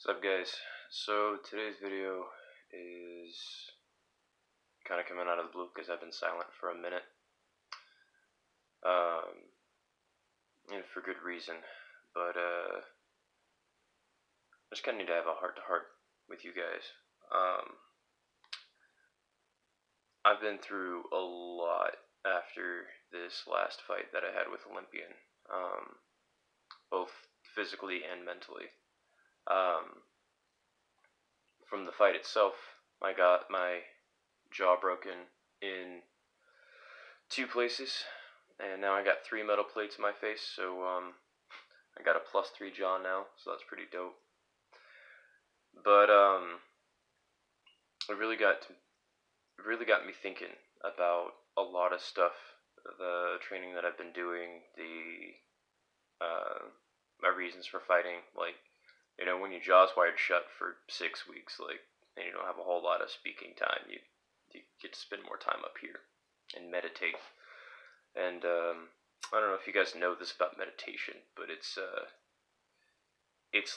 What's up, guys? So today's video is kind of coming out of the blue because I've been silent for a minute, and for good reason. But I just kind of need to have a heart-to-heart with you guys. I've been through a lot after this last fight that I had with Olympian, both physically and mentally. From the fight itself, I got my jaw broken in 2 places, and now I got 3 metal plates in my face, so I got a +3 jaw now, so that's pretty dope. But it really got me thinking about a lot of stuff. The training that I've been doing, my reasons for fighting, like, when your jaw's wired shut for 6 weeks, and you don't have a whole lot of speaking time, you get to spend more time up here and meditate. And I don't know if you guys know this about meditation, but it's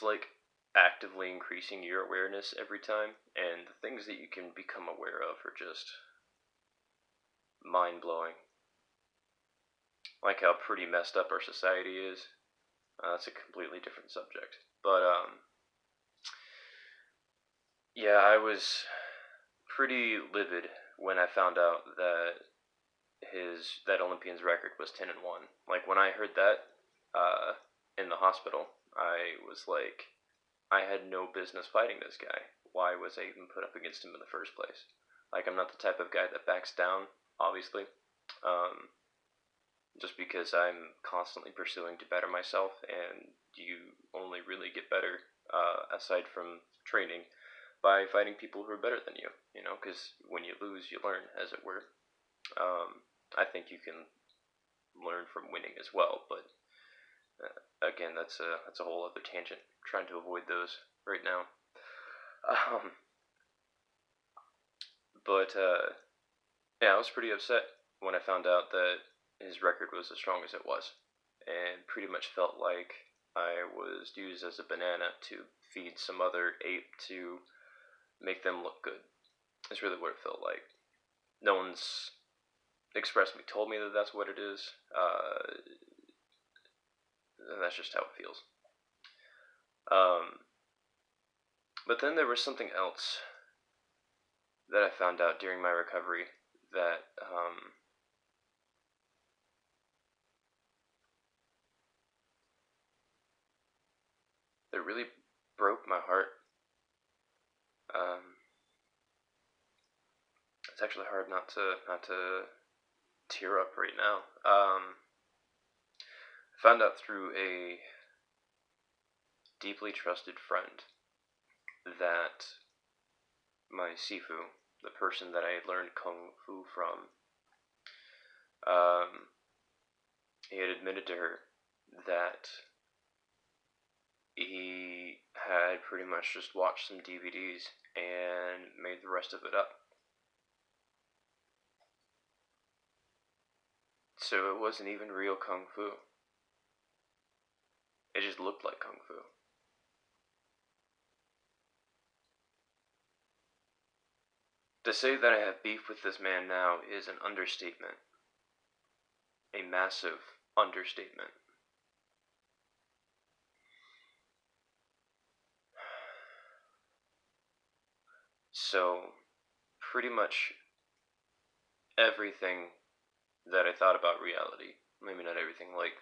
like actively increasing your awareness every time, and the things that you can become aware of are just mind-blowing. Like how pretty messed up our society is. That's a completely different subject. But yeah, I was pretty livid when I found out that Olympian's record was 10-1. Like, when I heard that in the hospital, I was like, I had no business fighting this guy. Why was I even put up against him in the first place? Like, I'm not the type of guy that backs down, obviously. Just because I'm constantly pursuing to better myself, and you only really get better, aside from training, by fighting people who are better than you, because when you lose, you learn, as it were. I think you can learn from winning as well, but again, that's a whole other tangent. I'm trying to avoid those right now. But yeah, I was pretty upset when I found out that his record was as strong as it was, and pretty much felt like I was used as a banana to feed some other ape to make them look good. That's really what it felt like. No one's expressly told me that that's what it is. That's just how it feels. But then there was something else that I found out during my recovery that that really broke my heart. It's actually hard not to tear up right now. I found out through a deeply trusted friend that my Sifu, the person that I had learned Kung Fu from, he had admitted to her that he had pretty much just watched some DVDs and made the rest of it up. So it wasn't even real Kung Fu. It just looked like Kung Fu. To say that I have beef with this man now is an understatement. A massive understatement. So, pretty much everything that I thought about reality, maybe not everything, like,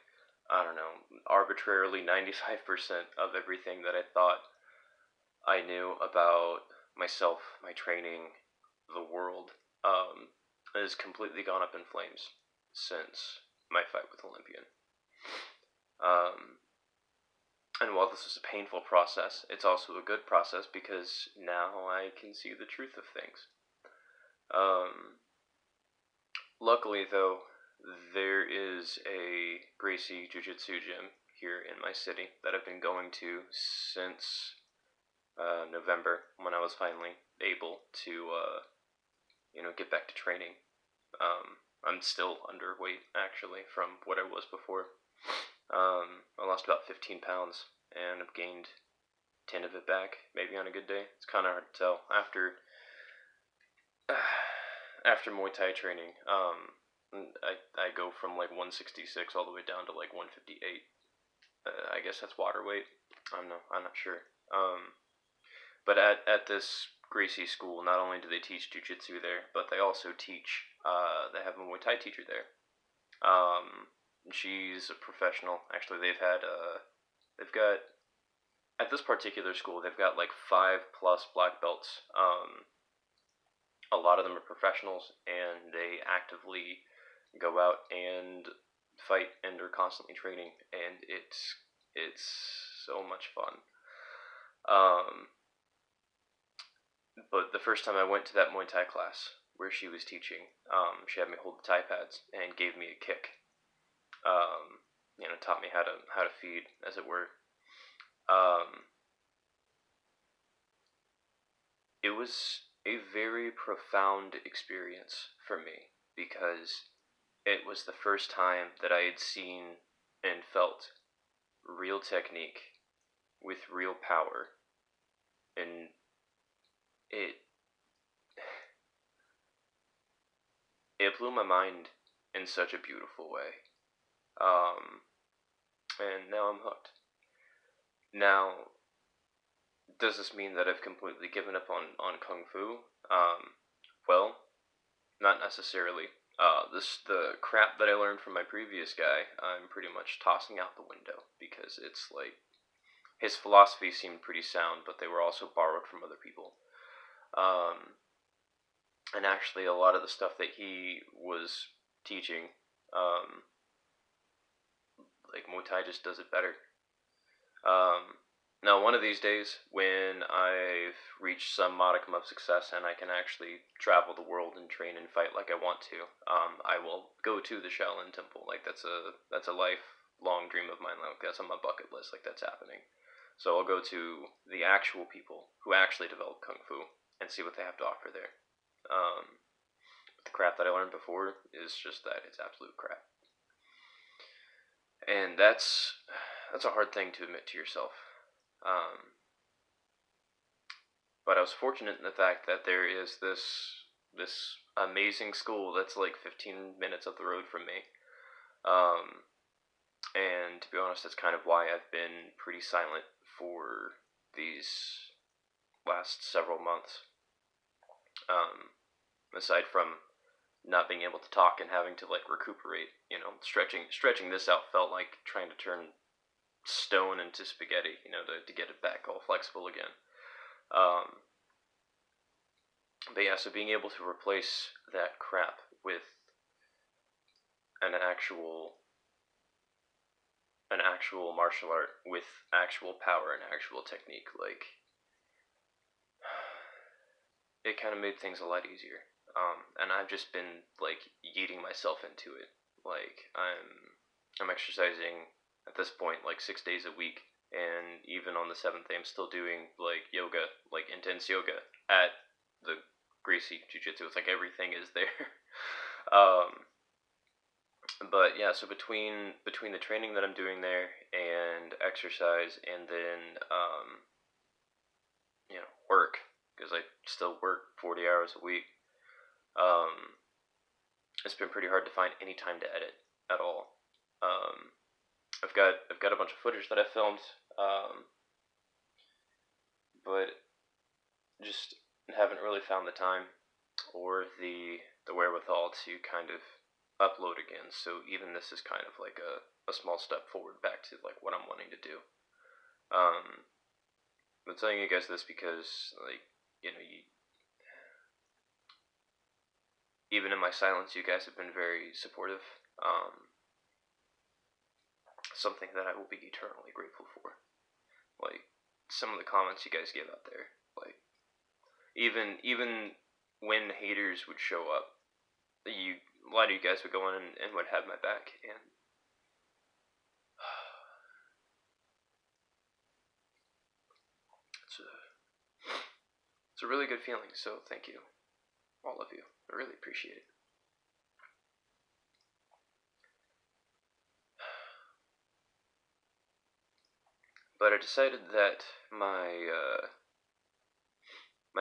I don't know, arbitrarily 95% of everything that I thought I knew about myself, my training, the world, has completely gone up in flames since my fight with Olympian. And while this is a painful process, it's also a good process because now I can see the truth of things. Luckily, though, there is a Gracie Jiu-Jitsu gym here in my city that I've been going to since November, when I was finally able to, get back to training. I'm still underweight, actually, from what I was before. I lost about 15 pounds, and I've gained 10 of it back, maybe on a good day. It's kind of hard to tell after Muay Thai training. I go from like 166 all the way down to like 158. I guess that's water weight. I'm not sure. But at this Gracie school, not only do they teach jujitsu there, but they also teach. They have a Muay Thai teacher there. She's a professional. Actually, they've got at this particular school, they've got like 5+ black belts. A lot of them are professionals, and they actively go out and fight, and are constantly training, and it's so much fun. But the first time I went to that Muay Thai class where she was teaching, she had me hold the Thai pads and gave me a kick. Taught me how to feed, as it were. It was a very profound experience for me because it was the first time that I had seen and felt real technique with real power, and it blew my mind in such a beautiful way. And now I'm hooked. Now, does this mean that I've completely given up on Kung Fu? Well, not necessarily. The crap that I learned from my previous guy, I'm pretty much tossing out the window, because it's like, his philosophy seemed pretty sound, but they were also borrowed from other people. And actually, a lot of the stuff that he was teaching, like Muay Thai just does it better. Now, one of these days, when I've reached some modicum of success and I can actually travel the world and train and fight like I want to, I will go to the Shaolin Temple. Like, that's a lifelong dream of mine. Like, that's on my bucket list. Like, that's happening. So I'll go to the actual people who actually develop Kung Fu and see what they have to offer there. The crap that I learned before is just that. It's absolute crap. And that's a hard thing to admit to yourself. But I was fortunate in the fact that there is this amazing school that's like 15 minutes up the road from me. And to be honest, that's kind of why I've been pretty silent for these last several months. Aside from not being able to talk and having to like recuperate, stretching this out felt like trying to turn stone into spaghetti, to get it back all flexible again. But yeah, so being able to replace that crap with an actual martial art with actual power and actual technique, like, it kind of made things a lot easier. And I've just been like yeeting myself into it. Like, I'm exercising at this point like 6 days a week, and even on the 7th day, I'm still doing like yoga, like intense yoga at the Gracie Jiu-Jitsu. It's like everything is there. But yeah, so between the training that I'm doing there and exercise, and then work, because I still work 40 hours a week. It's been pretty hard to find any time to edit at all. I've got a bunch of footage that I filmed, but just haven't really found the time or the wherewithal to kind of upload again. So even this is kind of like a small step forward back to like what I'm wanting to do. I'm telling you guys this because, like, even in my silence, you guys have been very supportive. Something that I will be eternally grateful for. Like, some of the comments you guys give out there, like, even when haters would show up, a lot of you guys would go in and would have my back, and it's a really good feeling. So thank you, all of you. I really appreciate it. But I decided that my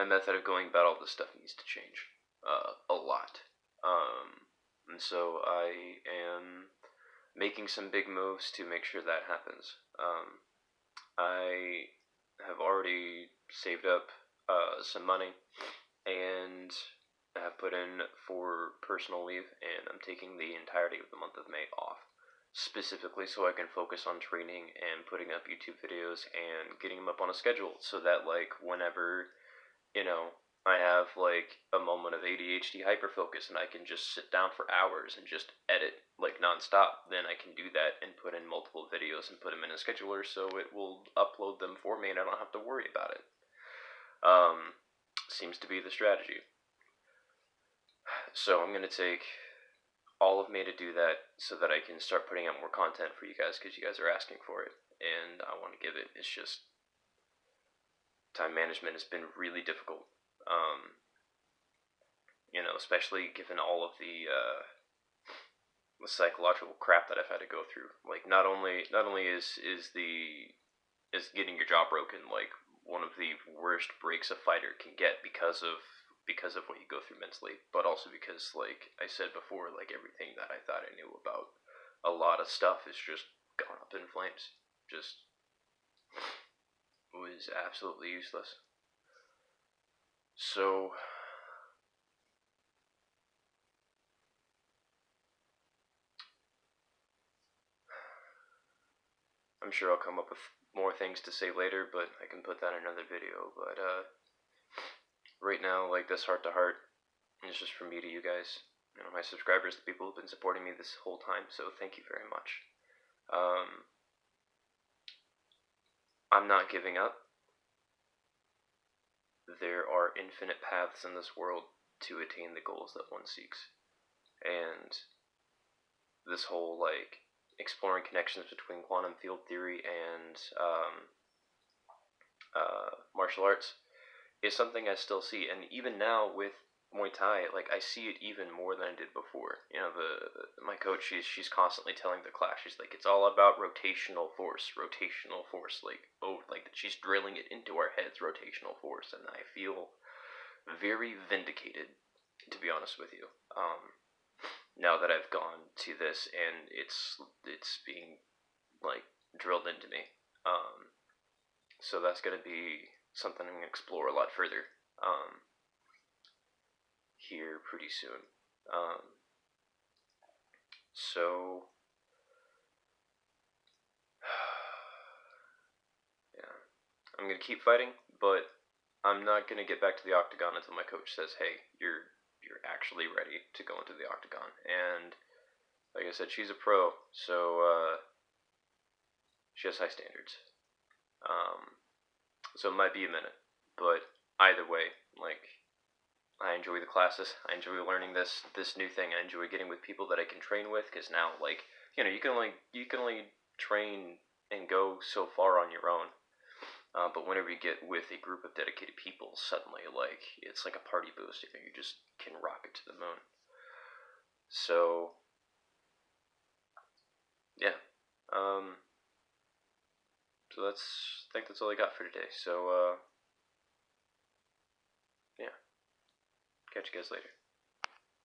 method of going about all this stuff needs to change a lot. And so I am making some big moves to make sure that happens. I have already saved up some money and have put in for personal leave, and I'm taking the entirety of the month of May off. Specifically, so I can focus on training and putting up YouTube videos and getting them up on a schedule so that, like, whenever I have like a moment of ADHD hyperfocus and I can just sit down for hours and just edit like nonstop, then I can do that and put in multiple videos and put them in a scheduler so it will upload them for me and I don't have to worry about it. Seems to be the strategy. So I'm gonna take all of May to do that so that I can start putting out more content for you guys because you guys are asking for it and I want to give it. It's just time management has been really difficult. Especially given all of the psychological crap that I've had to go through. Like not only is getting your jaw broken like one of the worst breaks a fighter can get because of what you go through mentally, but also because, like I said before, like everything that I thought I knew about a lot of stuff is just gone up in flames. Just was absolutely useless. So I'm sure I'll come up with more things to say later, but I can put that in another video. But right now, like this heart to heart, is just from me to you guys. My subscribers, the people who've been supporting me this whole time. So thank you very much. I'm not giving up. There are infinite paths in this world to attain the goals that one seeks, and this whole like exploring connections between quantum field theory and martial arts is something I still see, and even now with Muay Thai, like I see it even more than I did before. My coach, she's constantly telling the class, she's like, it's all about rotational force, like she's drilling it into our heads, rotational force, and I feel very vindicated, to be honest with you. Now that I've gone to this and it's being like drilled into me. So that's gonna be something I'm gonna explore a lot further here pretty soon. So yeah, I'm gonna keep fighting, but I'm not gonna get back to the octagon until my coach says, "Hey, you're actually ready to go into the octagon." And like I said, she's a pro, so she has high standards. So it might be a minute, but either way, like I enjoy the classes. I enjoy learning this new thing. I enjoy getting with people that I can train with because now, like you can only train and go so far on your own. But whenever you get with a group of dedicated people, suddenly like it's like a party boost. You just can rock it to the moon. So yeah. So I think that's all I got for today. So yeah, catch you guys later.